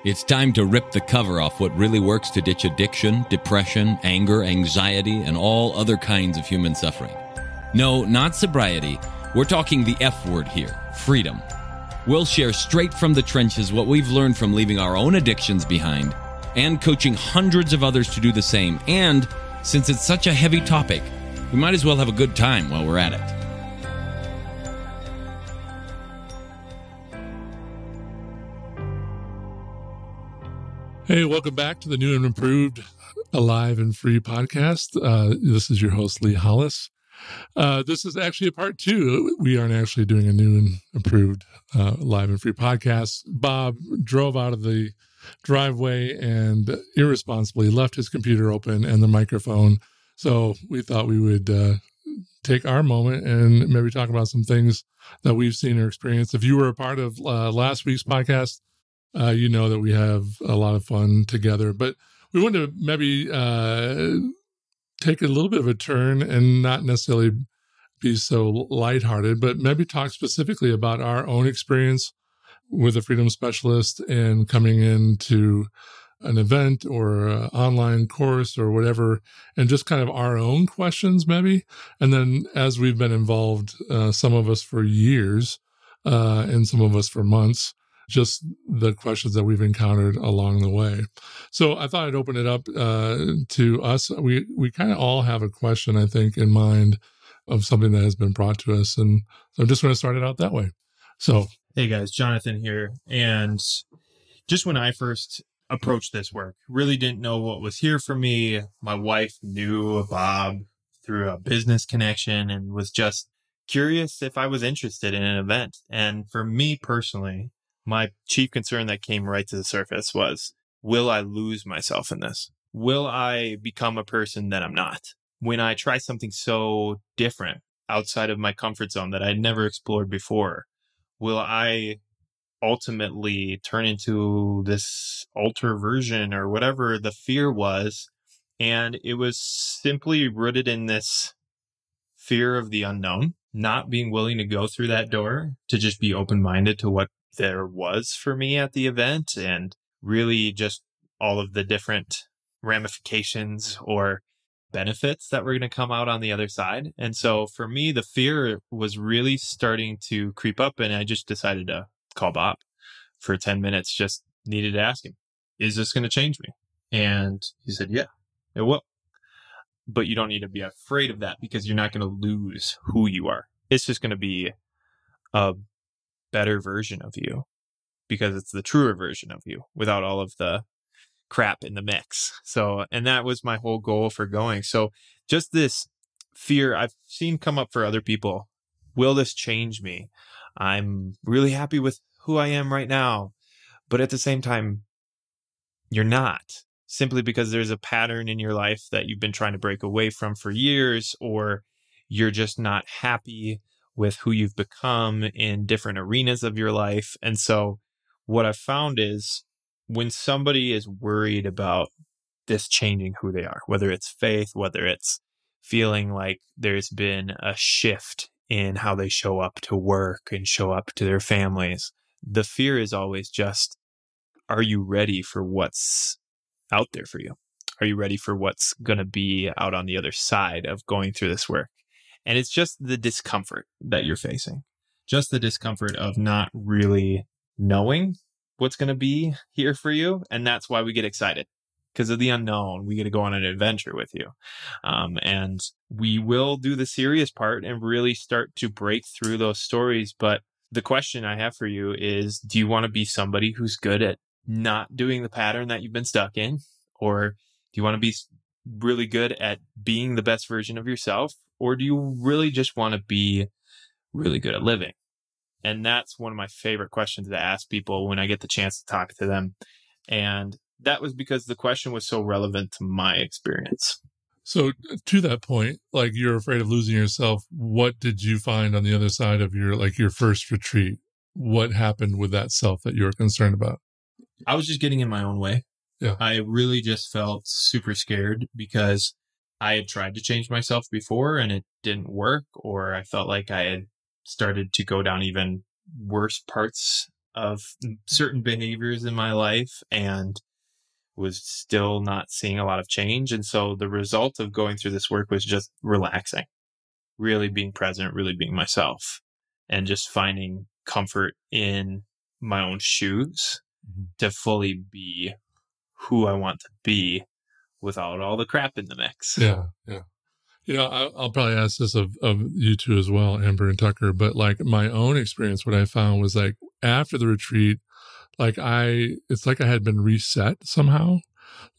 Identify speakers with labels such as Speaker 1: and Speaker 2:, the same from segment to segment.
Speaker 1: It's time to rip the cover off what really works to ditch addiction, depression, anger, anxiety, and all other kinds of human suffering. No, not sobriety. We're talking the F word here, freedom. We'll share straight from the trenches what we've learned from leaving our own addictions behind and coaching hundreds of others to do the same. And since it's such a heavy topic, we might as well have a good time while we're at it.
Speaker 2: Hey, welcome back to the new and improved Alive and Free podcast. This is your host, Lee Hollis. This is actually a part 2. We aren't actually doing a new and improved Alive and Free podcast. Bob drove out of the driveway and irresponsibly left his computer open and the microphone. So we thought we would take our moment and maybe talk about some things that we've seen or experienced. If you were a part of last week's podcast, you know that we have a lot of fun together, but we want to maybe take a little bit of a turn and not necessarily be so lighthearted, but maybe talk specifically about our own experience with a freedom specialist and coming into an event or an online course or whatever, and just kind of our own questions maybe. And then as we've been involved, some of us for years and some of us for months, just the questions that we've encountered along the way. So I thought I'd open it up to us. We kind of all have a question, I think, in mind of something that has been brought to us. And so I'm just going to start it out that way. So,
Speaker 3: hey guys, Jonathan here. And just when I first approached this work, really didn't know what was here for me. My wife knew Bob through a business connection and was just curious if I was interested in an event. And for me personally, my chief concern that came right to the surface was, will I lose myself in this? Will I become a person that I'm not? When I try something so different outside of my comfort zone that I'd never explored before, will I ultimately turn into this alter version or whatever the fear was? And it was simply rooted in this fear of the unknown, not being willing to go through that door, to just be open-minded to what there was for me at the event, and really just all of the different ramifications or benefits that were going to come out on the other side. And so for me, the fear was really starting to creep up, and I just decided to call Bob for 10 minutes, just needed to ask him, is this going to change me? And he said, yeah, it will. But you don't need to be afraid of that, because you're not going to lose who you are. It's just going to be a better version of you, because it's the truer version of you without all of the crap in the mix. So, and that was my whole goal for going. So just this fear I've seen come up for other people. Will this change me? I'm really happy with who I am right now, but at the same time, you're not, simply because there's a pattern in your life that you've been trying to break away from for years, or you're just not happy with who you've become in different arenas of your life. And so what I've found is, when somebody is worried about this changing who they are, whether it's faith, whether it's feeling like there's been a shift in how they show up to work and show up to their families, the fear is always just, are you ready for what's out there for you? Are you ready for what's going to be out on the other side of going through this work? And it's just the discomfort that you're facing, just the discomfort of not really knowing what's going to be here for you. And that's why we get excited, because of the unknown. We get to go on an adventure with you. And we will do the serious part and really start to break through those stories. But the question I have for you is, do you want to be somebody who's good at not doing the pattern that you've been stuck in? Or do you want to be really good at being the best version of yourself? Or do you really just want to be really good at living? And that's one of my favorite questions to ask people when I get the chance to talk to them. And that was because the question was so relevant to my experience.
Speaker 2: So to that point, like, you're afraid of losing yourself. What did you find on the other side of your first retreat? What happened with that self that you were concerned about?
Speaker 3: I was just getting in my own way.
Speaker 2: Yeah.
Speaker 3: I really just felt super scared because I had tried to change myself before and it didn't work, or I felt like I had started to go down even worse parts of certain behaviors in my life and was still not seeing a lot of change. And so the result of going through this work was just relaxing, really being present, really being myself, and just finding comfort in my own shoes to fully be who I want to be without all the crap in the mix.
Speaker 2: Yeah. Yeah. I'll probably ask this of you two as well, Amber and Tucker, but like my own experience, what I found was like after the retreat, it's like I had been reset somehow.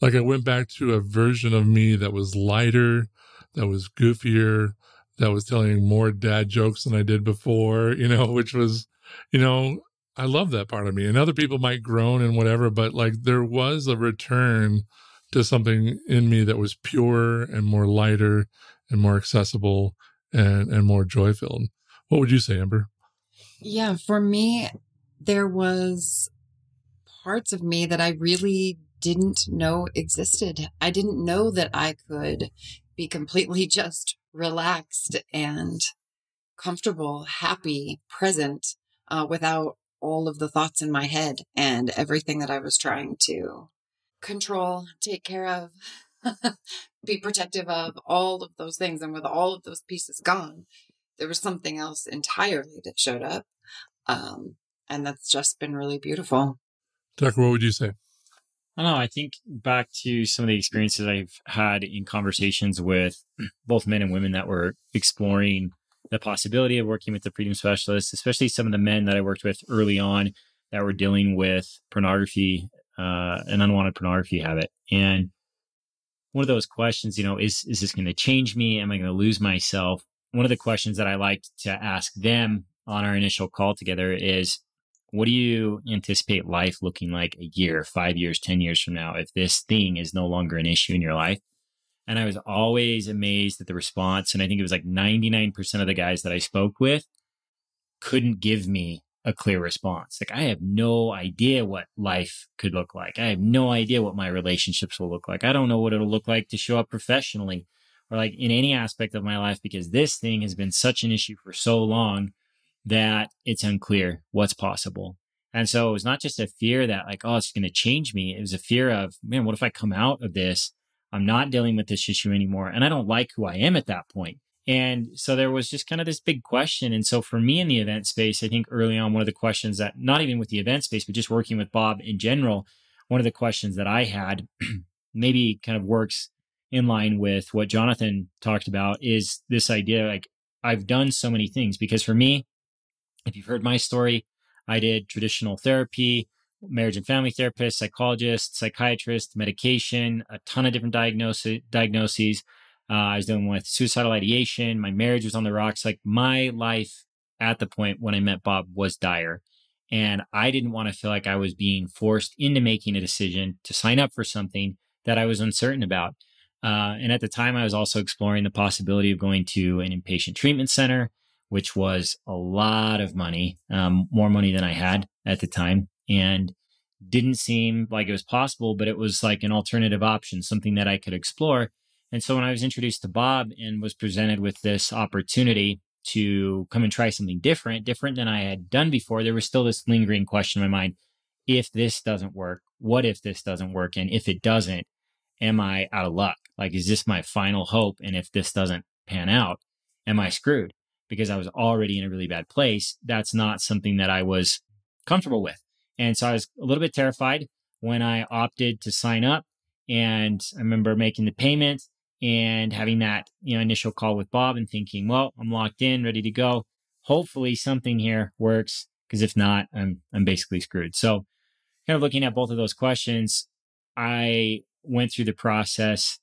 Speaker 2: Like I went back to a version of me that was lighter, that was goofier, that was telling more dad jokes than I did before, which was, I love that part of me. And other people might groan and whatever, but like there was a return to something in me that was pure and more lighter and more accessible and more joy filled. What would you say, Amber?
Speaker 4: Yeah, for me, there was parts of me that I really didn't know existed. I didn't know that I could be completely just relaxed and comfortable, happy, present, without all of the thoughts in my head and everything that I was trying to control, take care of, be protective of, all of those things. And with all of those pieces gone, there was something else entirely that showed up. And that's just been really beautiful.
Speaker 2: Tucker, what would you say?
Speaker 5: I don't know. I think back to some of the experiences I've had in conversations with both men and women that were exploring the possibility of working with the freedom specialist, especially some of the men that I worked with early on that were dealing with pornography, an unwanted pornography habit. And one of those questions, is this going to change me? Am I going to lose myself? One of the questions that I liked to ask them on our initial call together is, what do you anticipate life looking like a year, 5 years, 10 years from now, if this thing is no longer an issue in your life? And I was always amazed at the response. And I think it was like 99% of the guys that I spoke with couldn't give me a clear response. Like, I have no idea what life could look like. I have no idea what my relationships will look like. I don't know what it'll look like to show up professionally or like in any aspect of my life, because this thing has been such an issue for so long that it's unclear what's possible. And so it was not just a fear that like, oh, it's going to change me. It was a fear of, man, what if I come out of this? I'm not dealing with this issue anymore. And I don't like who I am at that point. And so there was just kind of this big question. And so for me in the event space, I think early on, one of the questions that, not even with the event space, but just working with Bob in general, one of the questions that I had maybe kind of works in line with what Jonathan talked about is this idea, like, I've done so many things. Because for me, if you've heard my story, I did traditional therapy, marriage and family therapist, psychologist, psychiatrist, medication, a ton of different diagnoses. I was dealing with suicidal ideation. My marriage was on the rocks. Like, my life at the point when I met Bob was dire. And I didn't want to feel like I was being forced into making a decision to sign up for something that I was uncertain about. And at the time, I was also exploring the possibility of going to an inpatient treatment center, which was a lot of money, more money than I had at the time, and didn't seem like it was possible, but it was like an alternative option, something that I could explore. And so when I was introduced to Bob and was presented with this opportunity to come and try something different than I had done before, there was still this lingering question in my mind. If this doesn't work, what if this doesn't work? And if it doesn't, am I out of luck? Like, is this my final hope? And if this doesn't pan out, am I screwed? Because I was already in a really bad place. That's not something that I was comfortable with. And so I was a little bit terrified when I opted to sign up. And I remember making the payment and having that, initial call with Bob and thinking, well, I'm locked in, ready to go. Hopefully something here works, because if not, I'm basically screwed. So kind of looking at both of those questions, I went through the process.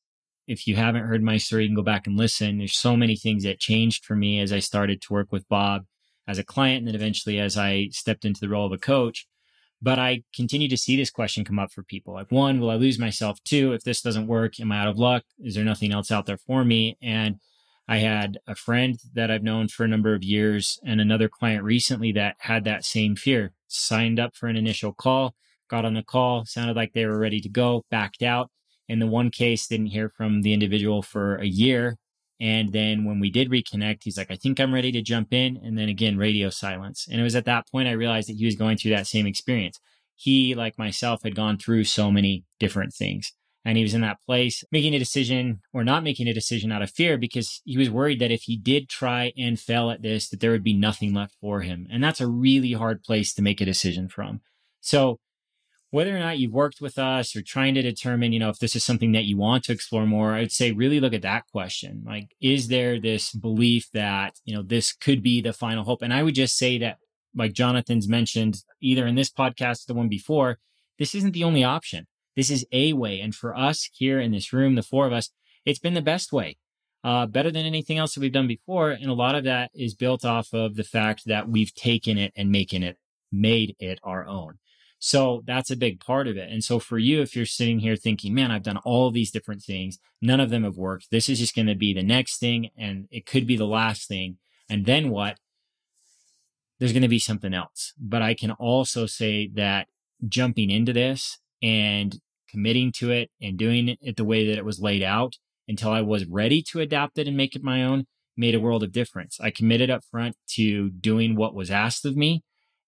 Speaker 5: If you haven't heard my story, you can go back and listen. There's so many things that changed for me as I started to work with Bob as a client, and then eventually as I stepped into the role of a coach. But I continue to see this question come up for people. Like, one, will I lose myself? Two, if this doesn't work, am I out of luck? Is there nothing else out there for me? And I had a friend that I've known for a number of years and another client recently that had that same fear, signed up for an initial call, got on the call, sounded like they were ready to go, backed out. In the one case, didn't hear from the individual for a year And then when we did reconnect, he's like, I think I'm ready to jump in. And then again, radio silence. And it was at that point I realized that he was going through that same experience. He, like myself, had gone through so many different things. And he was in that place making a decision or not making a decision out of fear because he was worried that if he did try and fail at this, that there would be nothing left for him. And that's a really hard place to make a decision from. So whether or not you've worked with us or trying to determine, if this is something that you want to explore more, I'd say really look at that question. Like, is there this belief that, this could be the final hope? And I would just say that, like Jonathan's mentioned, either in this podcast or the one before, this isn't the only option. This is a way. And for us here in this room, the four of us, it's been the best way, better than anything else that we've done before. And a lot of that is built off of the fact that we've taken it and made it our own. So that's a big part of it. And so for you, if you're sitting here thinking, man, I've done all of these different things, none of them have worked. This is just going to be the next thing, and it could be the last thing. And then what? There's going to be something else. But I can also say that jumping into this and committing to it and doing it the way that it was laid out until I was ready to adapt it and make it my own made a world of difference. I committed up front to doing what was asked of me.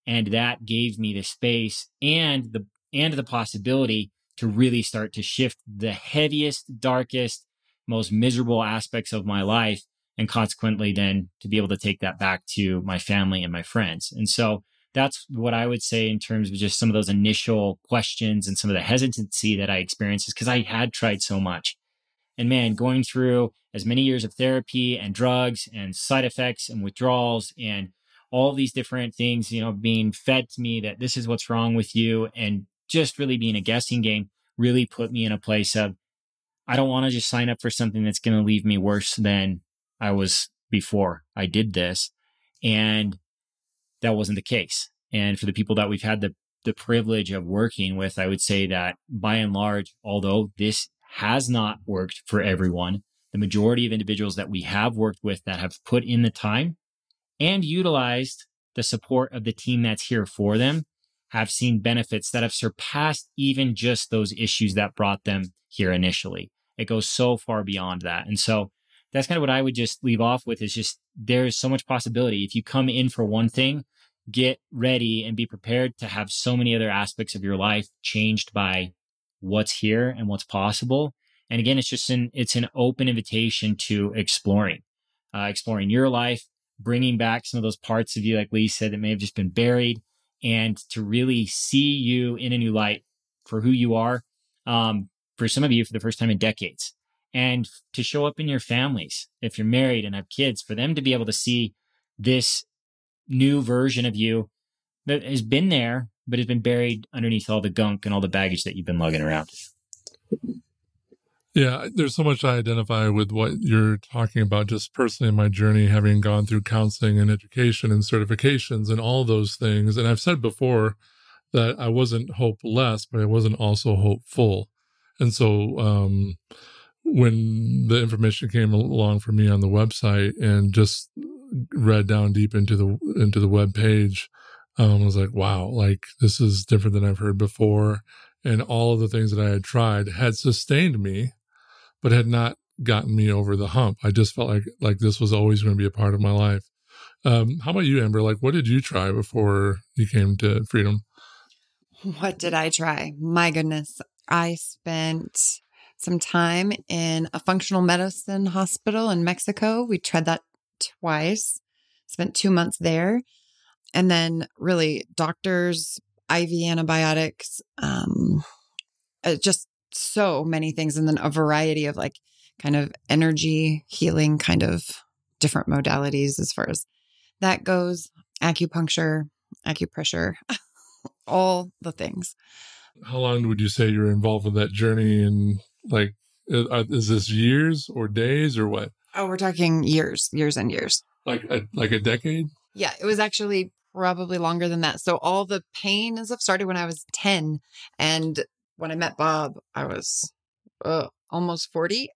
Speaker 5: And that gave me the space and the possibility to really start to shift the heaviest, darkest, most miserable aspects of my life. And consequently, then to be able to take that back to my family and my friends. And so that's what I would say in terms of just some of those initial questions and some of the hesitancy that I experienced is because I had tried so much. And man, going through as many years of therapy and drugs and side effects and withdrawals and all these different things, being fed to me that this is what's wrong with you and just really being a guessing game really put me in a place of, I don't want to just sign up for something that's going to leave me worse than I was before I did this. And that wasn't the case. And for the people that we've had the privilege of working with, I would say that by and large, although this has not worked for everyone, the majority of individuals that we have worked with that have put in the time and utilized the support of the team that's here for them have seen benefits that have surpassed even just those issues that brought them here initially. It goes so far beyond that. And so that's kind of what I would just leave off with is just there's so much possibility. If you come in for one thing, get ready and be prepared to have so many other aspects of your life changed by what's here and what's possible. And again, it's an open invitation to exploring your life, bringing back some of those parts of you, like Lee said, that may have just been buried, and to really see you in a new light for who you are. For some of you, for the first time in decades, and to show up in your families, if you're married and have kids, for them to be able to see this new version of you that has been there, but has been buried underneath all the gunk and all the baggage that you've been lugging around.
Speaker 2: Yeah, there's so much I identify with what you're talking about, just personally in my journey, having gone through counseling and education and certifications and all those things. And I've said before that I wasn't hopeless, but I wasn't also hopeful. And so when the information came along for me on the website and just read down deep into the web page, I was like, wow, like this is different than I've heard before. And all of the things that I had tried had sustained me, but had not gotten me over the hump. I just felt like this was always going to be a part of my life. How about you, Amber? Like, what did you try before you came to Freedom?
Speaker 4: What did I try? My goodness. I spent some time in a functional medicine hospital in Mexico. We tried that twice, spent 2 months there. And then really doctors, IV antibiotics, just so many things. And then a variety of like kind of energy healing, kind of different modalities as far as that goes, acupuncture, acupressure, all the things.
Speaker 2: How long would you say you're involved with that journey? And like, is this years or days or what?
Speaker 4: Oh, we're talking years and years.
Speaker 2: Like a decade?
Speaker 4: Yeah, it was actually probably longer than that. So all the pain and stuff started when I was 10. And when I met Bob, I was almost 40,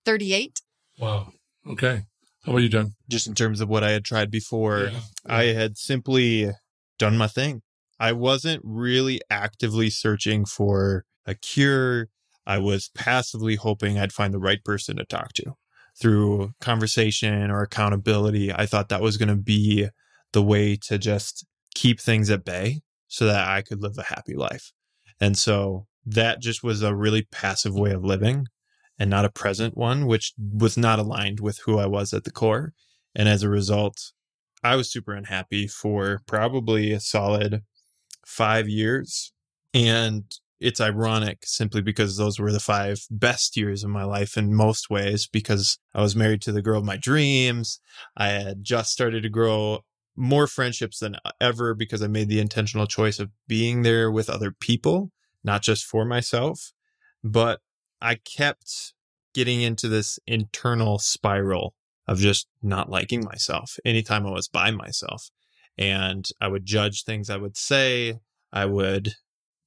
Speaker 4: 38.
Speaker 2: Wow. Okay. How about you, John?
Speaker 3: Just in terms of what I had tried before,
Speaker 2: Yeah.
Speaker 3: I had simply done my thing. I wasn't really actively searching for a cure. I was passively hoping I'd find the right person to talk to. through conversation or accountability. I thought that was going to be the way to just keep things at bay so that I could live a happy life. And so that just was a really passive way of living and not a present one, which was not aligned with who I was at the core. And as a result, I was super unhappy for probably a solid 5 years. And it's ironic simply because those were the 5 best years of my life in most ways, because I was married to the girl of my dreams. I had just started to grow more friendships than ever because I made the intentional choice of being there with other people, not just for myself. But I kept getting into this internal spiral of just not liking myself anytime I was by myself. And I would judge things I would say. I would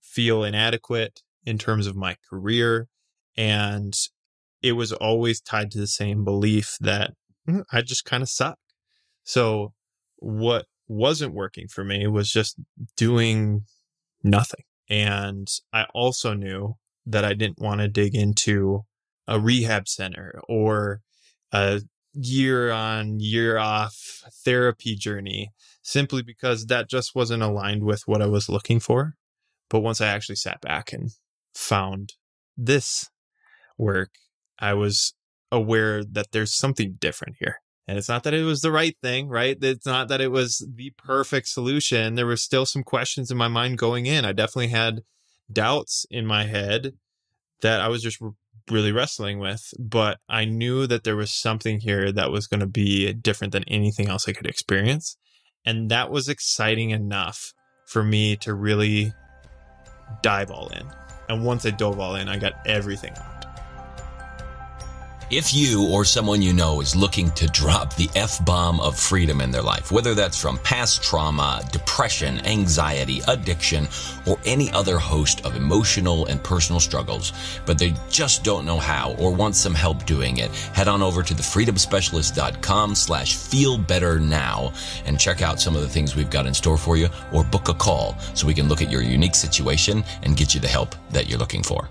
Speaker 3: feel inadequate in terms of my career. And it was always tied to the same belief that I just kind of suck. So what wasn't working for me was just doing nothing. And I also knew that I didn't want to dig into a rehab center or a year on, year off therapy journey, simply because that just wasn't aligned with what I was looking for. But once I actually sat back and found this work, I was aware that there's something different here. And it's not that it was the right thing, right? It's not that it was the perfect solution. There were still some questions in my mind going in. I definitely had doubts in my head that I was just really wrestling with. But I knew that there was something here that was going to be different than anything else I could experience. And that was exciting enough for me to really dive all in. And once I dove all in, I got everything out.
Speaker 1: If you or someone you know is looking to drop the F-bomb of freedom in their life, whether that's from past trauma, depression, anxiety, addiction, or any other host of emotional and personal struggles, but they just don't know how or want some help doing it, head on over to thefreedomspecialist.com/feelbetternow and check out some of the things we've got in store for you, or book a call so we can look at your unique situation and get you the help that you're looking for.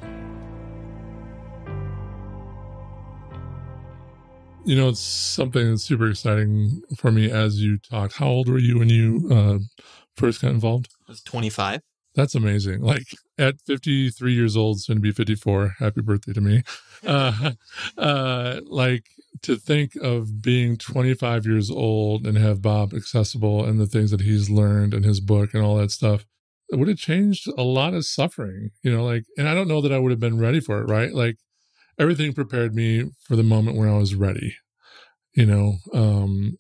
Speaker 2: You know, it's something that's super exciting for me as you talked. How old were you when you first got involved?
Speaker 3: I was 25.
Speaker 2: That's amazing. Like at 53 years old, soon to be 54. Happy birthday to me. Like to think of being 25 years old and have Bob accessible and the things that he's learned in his book and all that stuff. It would have changed a lot of suffering, you know, like, and I don't know that I would have been ready for it, right? Like, everything prepared me for the moment when I was ready, you know?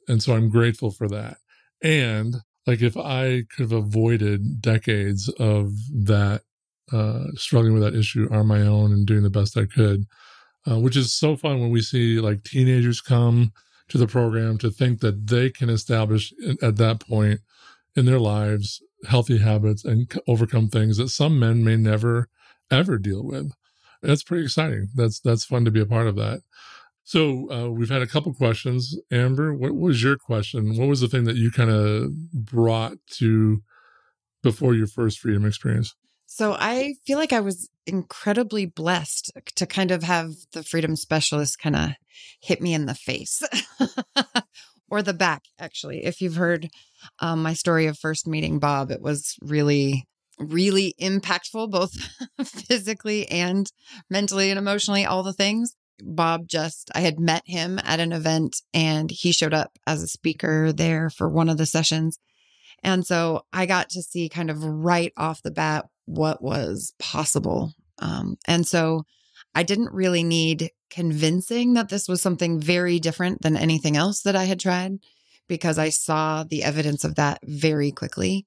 Speaker 2: And so I'm grateful for that. And like, if I could have avoided decades of that, struggling with that issue on my own and doing the best I could, which is so fun when we see like teenagers come to the program to think that they can establish at that point in their lives healthy habits and overcome things that some men may never, ever deal with. That's pretty exciting. That's fun to be a part of that. So we've had a couple questions. Amber, what was your question? What was the thing that you kind of brought to before your first freedom experience?
Speaker 4: So I feel like I was incredibly blessed to kind of have the freedom specialist kind of hit me in the face or the back, actually. If you've heard my story of first meeting Bob, it was really impactful, both physically and mentally and emotionally, all the things. Bob I had met him at an event and he showed up as a speaker there for one of the sessions. And so I got to see kind of right off the bat what was possible. And so I didn't really need convincing that this was something very different than anything else that I had tried, because I saw the evidence of that very quickly.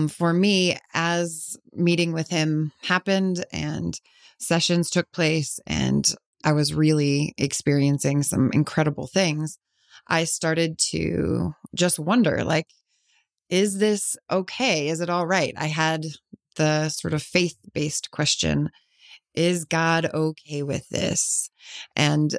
Speaker 4: For me, as meeting with him happened and sessions took place and I was really experiencing some incredible things, I started to just wonder, like, is this okay? Is it all right? I had the sort of faith-based question, is God okay with this? And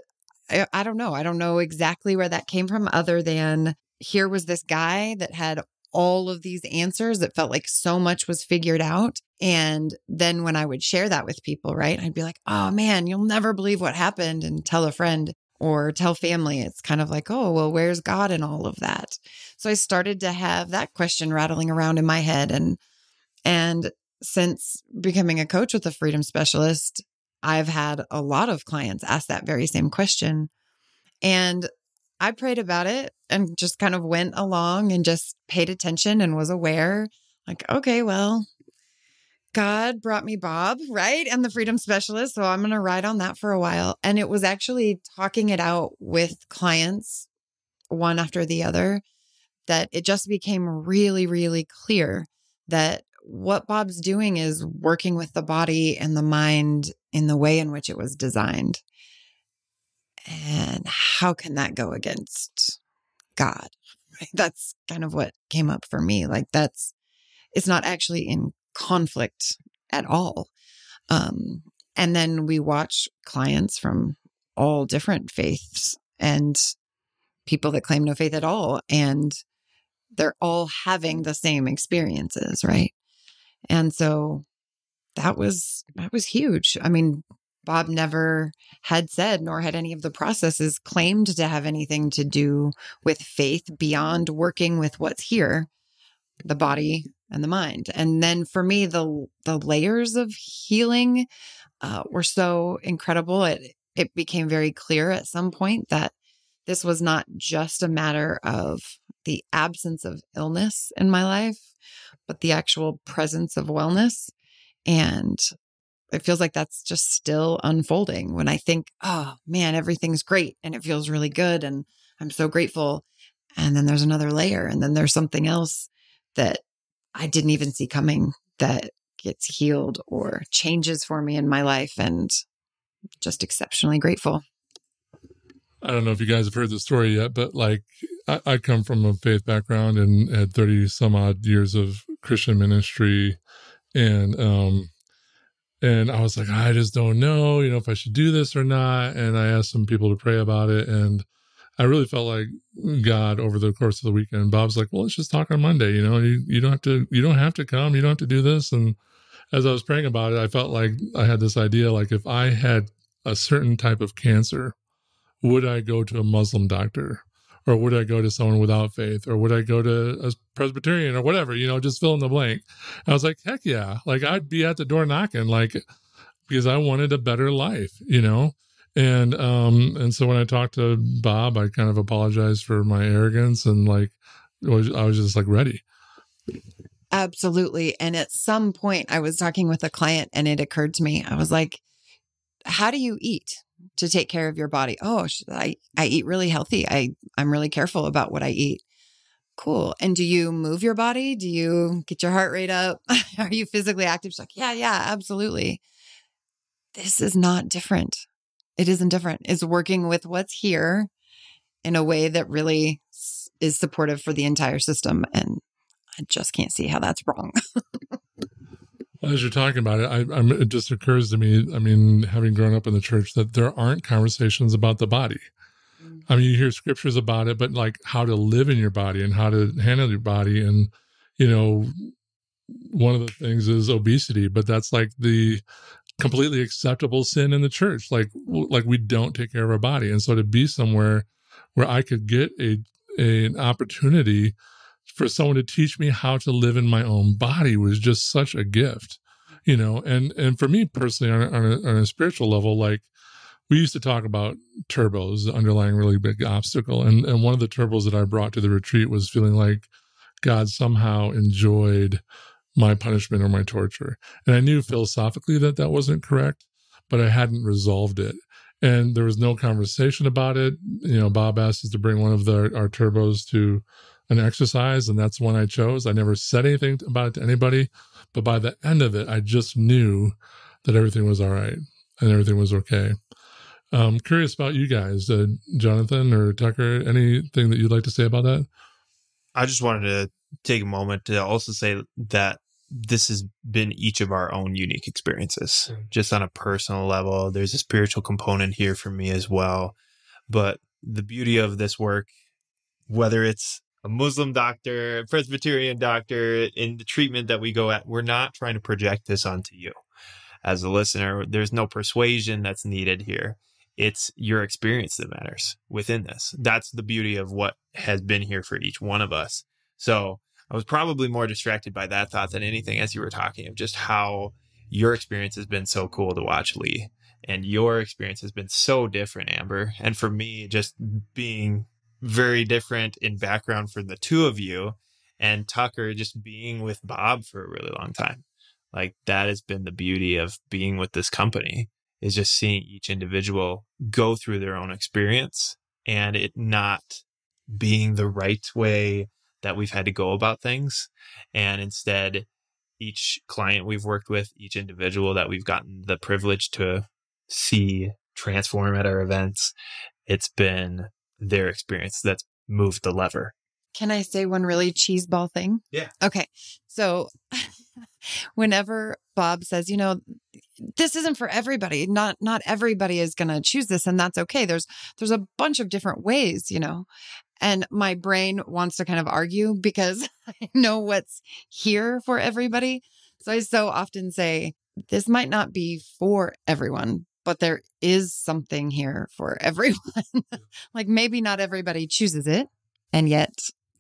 Speaker 4: I don't know. I don't know exactly where that came from, other than here was this guy that had all of these answers. It felt like so much was figured out. And then when I would share that with people, right, I'd be like, oh man, you'll never believe what happened, and tell a friend. or tell family. It's kind of like, oh, well, where's God in all of that? So I started to have that question rattling around in my head. And since becoming a coach with a freedom specialist, I've had a lot of clients ask that very same question. And I prayed about it and just kind of went along and just paid attention and was aware, like, okay, well, God brought me Bob, right? And the freedom specialist. So I'm going to ride on that for a while. And it was actually talking it out with clients, one after the other, that it just became really, really clear that what Bob's doing is working with the body and the mind in the way in which it was designed. And how can that go against God? That's kind of what came up for me. Like it's not actually in conflict at all. And then we watch clients from all different faiths and people that claim no faith at all. And they're all having the same experiences, right? And so that was huge. I mean, Bob never had said, nor had any of the processes claimed to have anything to do with faith beyond working with what's here, the body and the mind. And then for me, the layers of healing were so incredible. It became very clear at some point that this was not just a matter of the absence of illness in my life, but the actual presence of wellness. And it feels like that's just still unfolding when I think, oh man, everything's great and it feels really good and I'm so grateful. And then there's another layer, and then there's something else that I didn't even see coming that gets healed or changes for me in my life, and just exceptionally grateful.
Speaker 2: I don't know if you guys have heard the story yet, but like I come from a faith background and had 30 some odd years of Christian ministry. And I was like, I just don't know, if I should do this or not. And I asked some people to pray about it. And I really felt like God over the course of the weekend. Bob's like, well, let's just talk on Monday. You don't have to come. You don't have to do this. And as I was praying about it, I felt like I had this idea, like if I had a certain type of cancer, would I go to a Muslim doctor, or would I go to someone without faith, or would I go to a Presbyterian or whatever, just fill in the blank. And I was like, heck yeah. Like I'd be at the door knocking, like, because I wanted a better life, And so when I talked to Bob, I kind of apologized for my arrogance and like, I was just like ready.
Speaker 4: Absolutely. And at some point I was talking with a client and it occurred to me, I was like, how do you eat to take care of your body? Oh, I eat really healthy. I'm really careful about what I eat. Cool. And do you move your body? Do you get your heart rate up? Are you physically active? She's like, yeah, absolutely. This is not different. It isn't different. It's working with what's here in a way that really is supportive for the entire system. And I just can't see how that's wrong.
Speaker 2: As you're talking about it, it just occurs to me, having grown up in the church, that there aren't conversations about the body. You hear scriptures about it, but like how to live in your body and how to handle your body. And, one of the things is obesity, but that's like the completely acceptable sin in the church. Like we don't take care of our body. And so to be somewhere where I could get an opportunity for someone to teach me how to live in my own body was just such a gift, and for me personally on a spiritual level, like we used to talk about turbos, the underlying really big obstacle. And one of the turbos that I brought to the retreat was feeling like God somehow enjoyed my punishment or my torture. And I knew philosophically that wasn't correct, but I hadn't resolved it. And there was no conversation about it. Bob asked us to bring one of our turbos to an exercise, and that's one I chose. I never said anything about it to anybody, but by the end of it, I just knew that everything was all right and everything was okay. Curious about you guys, Jonathan or Tucker, anything that you'd like to say about that?
Speaker 3: I just wanted to take a moment to also say that this has been each of our own unique experiences, just on a personal level. There's a spiritual component here for me as well. But the beauty of this work, whether it's a Muslim doctor, a Presbyterian doctor, in the treatment that we go at, we're not trying to project this onto you. As a listener, there's no persuasion that's needed here. it's your experience that matters within this. That's the beauty of what has been here for each one of us. So I was probably more distracted by that thought than anything as you were talking of just how your experience has been so cool to watch, Lee. And your experience has been so different, Amber. And for me, just being very different in background for the two of you, and Tucker just being with Bob for a really long time. Like, that has been the beauty of being with this company, is just seeing each individual go through their own experience and it not being the right way that we've had to go about things. And instead, each client we've worked with, each individual that we've gotten the privilege to see transform at our events, it's been their experience that's moved the lever.
Speaker 4: Can I say one really cheeseball thing?
Speaker 3: Yeah.
Speaker 4: Okay. So whenever Bob says, this isn't for everybody, not everybody is going to choose this, and that's okay. There's a bunch of different ways, and my brain wants to kind of argue because I know what's here for everybody. So I so often say, this might not be for everyone, but there is something here for everyone. Like, maybe not everybody chooses it, and yet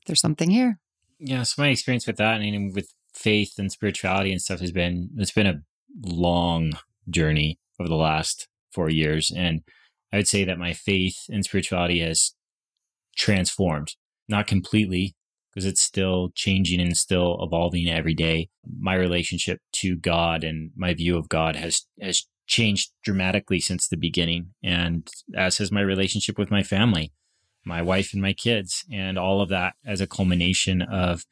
Speaker 4: there's something here.
Speaker 5: Yeah. So my experience with that, and with faith and spirituality and stuff, it's been a long journey over the last 4 years. And I would say that my faith and spirituality has transformed, not completely, because it's still changing and still evolving every day. My relationship to God and my view of God has changed dramatically since the beginning. And as has my relationship with my family, my wife and my kids, and all of that as a culmination of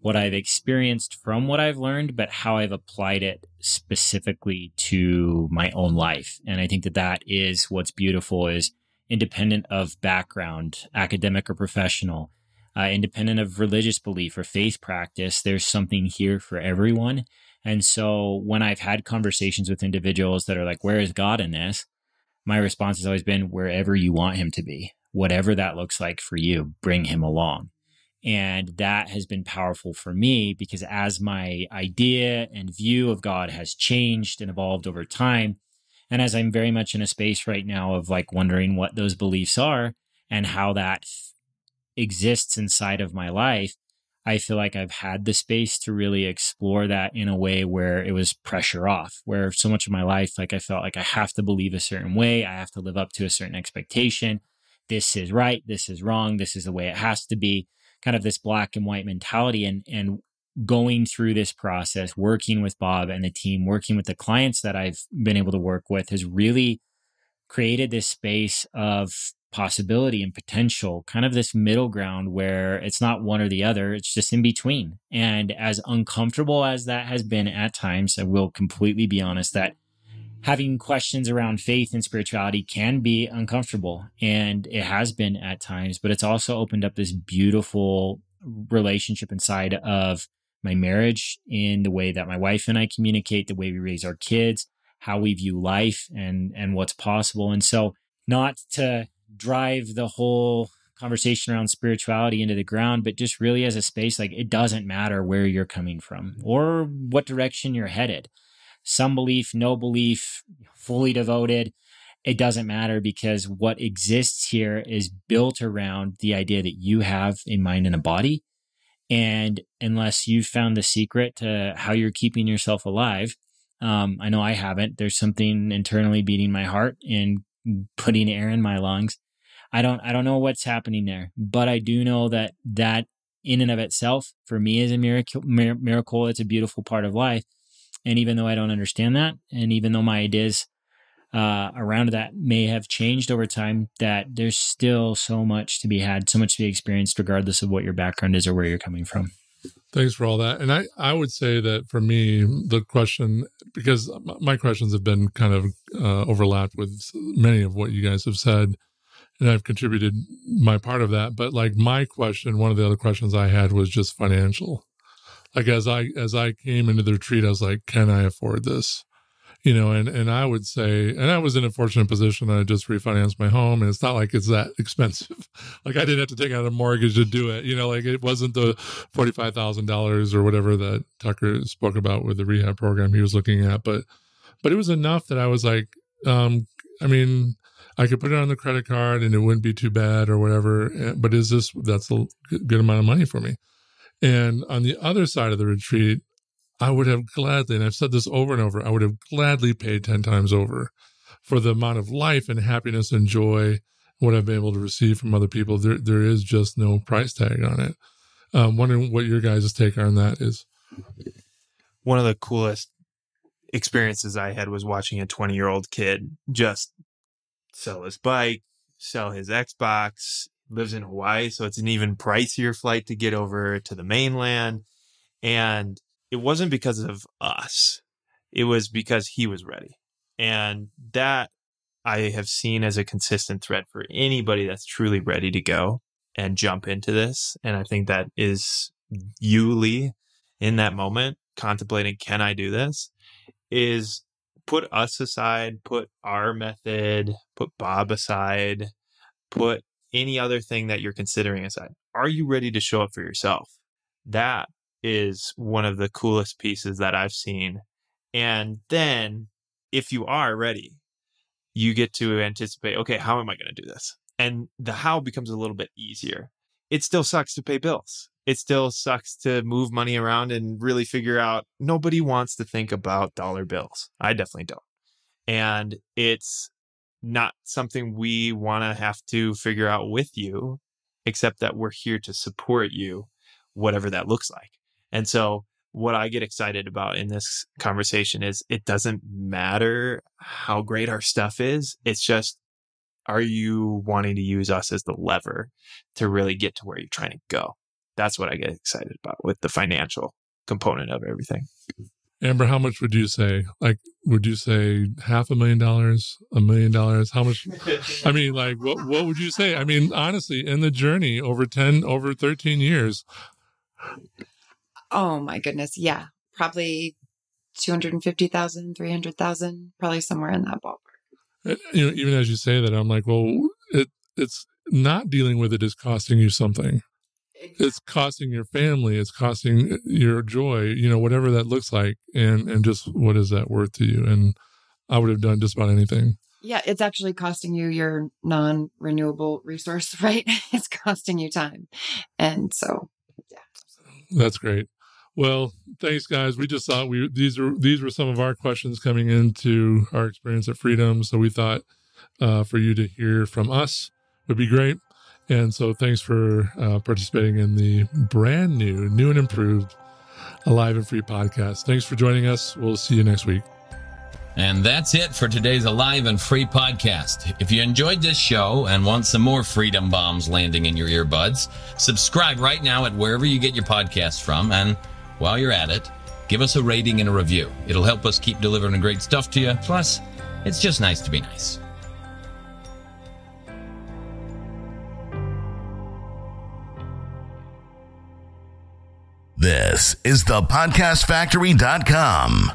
Speaker 5: what I've experienced from what I've learned, but how I've applied it specifically to my own life. And I think that is what's beautiful, is independent of background, academic or professional, independent of religious belief or faith practice, there's something here for everyone. And so when I've had conversations with individuals that are like, where is God in this? My response has always been, wherever you want him to be, whatever that looks like for you, bring him along. And that has been powerful for me, because as my idea and view of God has changed and evolved over time, and as I'm very much in a space right now of like wondering what those beliefs are and how that exists inside of my life, I feel like I've had the space to really explore that in a way where it was pressure off, where so much of my life, like, I felt like I have to believe a certain way. I have to live up to a certain expectation. This is right. This is wrong. This is the way it has to be. Kind of this black and white mentality. And going through this process, working with Bob and the team, working with the clients that I've been able to work with, has really created this space of possibility and potential, kind of this middle ground where it's not one or the other, it's just in between. And as uncomfortable as that has been at times, I will completely be honest that having questions around faith and spirituality can be uncomfortable, and it has been at times, but it's also opened up this beautiful relationship inside of my marriage, in the way that my wife and I communicate, the way we raise our kids, how we view life and what's possible. And so, not to drive the whole conversation around spirituality into the ground, but just really as a space, like, it doesn't matter where you're coming from or what direction you're headed. Some belief, no belief, fully devoted, it doesn't matter, because what exists here is built around the idea that you have a mind and a body. And unless you've found the secret to how you're keeping yourself alive, I know I haven't. There's something internally beating my heart and putting air in my lungs. I don't know what's happening there, but I do know that in and of itself, for me, is a miracle. It's a beautiful part of life. And even though I don't understand that, and even though my ideas around that may have changed over time, that there's still so much to be had, so much to be experienced, regardless of what your background is or where you're coming from.
Speaker 2: Thanks for all that. And I would say that for me, the question, because my questions have been kind of overlapped with many of what you guys have said, and I've contributed my part of that. But like, my question, one of the other questions I had was just financial. Like, as I came into the retreat, I was like, can I afford this? And I would say, and I was in a fortunate position. I just refinanced my home, and it's not like it's that expensive. Like, I didn't have to take out a mortgage to do it. Like, it wasn't the $45,000 or whatever that Tucker spoke about with the rehab program he was looking at. But it was enough that I was like, I could put it on the credit card and it wouldn't be too bad or whatever. But that's a good amount of money for me. And on the other side of the retreat, I would have gladly, and I've said this over and over, I would have gladly paid 10 times over for the amount of life and happiness and joy, what I've been able to receive from other people. There is just no price tag on it. Wondering what your guys' take on that is.
Speaker 3: One of the coolest experiences I had was watching a 20-year-old kid just sell his bike, sell his Xbox, lives in Hawaii, so it's an even pricier flight to get over to the mainland. And it wasn't because of us. It was because he was ready. And that I have seen as a consistent thread for anybody that's truly ready to go and jump into this. And I think that is you, Lee, in that moment, contemplating, can I do this? Is put us aside, put our method, put Bob aside, put any other thing that you're considering aside. Are you ready to show up for yourself? That is one of the coolest pieces that I've seen. And then if you are ready, you get to anticipate, okay, how am I going to do this? And the how becomes a little bit easier. It still sucks to pay bills. It still sucks to move money around and really figure out. Nobody wants to think about dollar bills. I definitely don't. And it's not something we want to have to figure out with you, except that we're here to support you, whatever that looks like. And so what I get excited about in this conversation is it doesn't matter how great our stuff is. It's just, are you wanting to use us as the lever to really get to where you're trying to go? That's what I get excited about with the financial component of everything.
Speaker 2: Amber, how much would you say? Like, would you say $500,000, $1 million? How much? I mean, like, what would you say? I mean, honestly, in the journey over 13 years.
Speaker 4: Oh my goodness. Yeah. Probably 250,000, 300,000, probably somewhere in that ballpark.
Speaker 2: You know, even as you say that, I'm like, well, it's not dealing with it is costing you something. Exactly. It's costing your family. It's costing your joy, you know, whatever that looks like. And just what is that worth to you? And I would have done just about anything.
Speaker 4: Yeah. It's actually costing you your non-renewable resource, right? It's costing you time. And so, yeah.
Speaker 2: That's great. Well, thanks, guys. We just thought these were some of our questions coming into our experience at Freedom. So we thought for you to hear from us would be great. And so thanks for participating in the brand new and improved Alive and Free podcast. Thanks for joining us. We'll see you next week.
Speaker 1: And that's it for today's Alive and Free podcast. If you enjoyed this show and want some more freedom bombs landing in your earbuds, subscribe right now at wherever you get your podcasts from. And while you're at it, give us a rating and a review. It'll help us keep delivering great stuff to you. Plus, it's just nice to be nice.
Speaker 6: This is thepodcastfactory.com.